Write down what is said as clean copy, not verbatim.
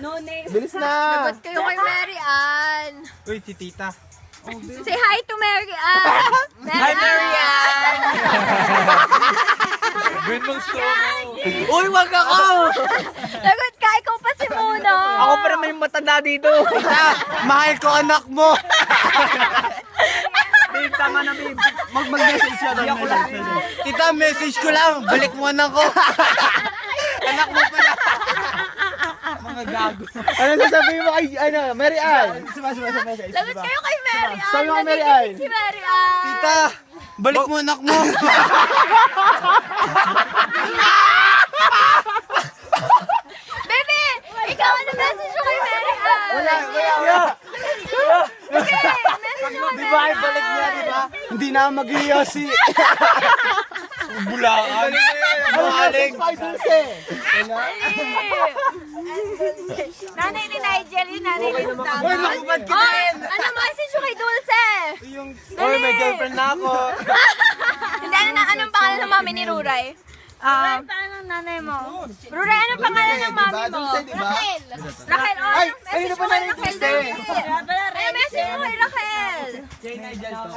No name. Bilis na. Sagot kayo kay Mary Ann. Uy, si tita. Say hi to Mary Ann. Hi, Mary Ann! Gawin mong slow-mo. Uy, wag ako! Sagot ka, ikaw pa si Muno. Ako pa naman yung matanda dito. Tita, mahal ko anak mo. Babe, tama na, babe. Mag-message siya doon. Tita, message ko lang. Balik mo anak ko. Anak mo pala. Mga gago. Ano sasabihin mo kay, Mary Ann? Sagot kayo kay Mary Ann. Sabi mo kay Mary Ann. Si Mary Ann. Tita, balik mo anak mo. Baby, ikaw ano message mo kay Mary Ann? Wala. Okay, message mo kay Di ba ay Mary balik niya, Ann. di ba? Hindi na mag-iyosi. Bulaan. Ano message kay Dulce? Nanay ni Nigel, yun nanay ni Tama. Uy, nakubad kita rin. Ano message mo kay Dulce? Uy, may girlfriend na ako. Hindi, anong pangalan ng mami ni Ruray? Paano ng nanay mo? Ruray, anong pangalan ng mami mo? Dulce, di ba? Raquel, oh, Ay, anong kanina message pa mo kay nanay Raquel? Dulce. Ay, message mo kay Raquel. Kay Nigel to.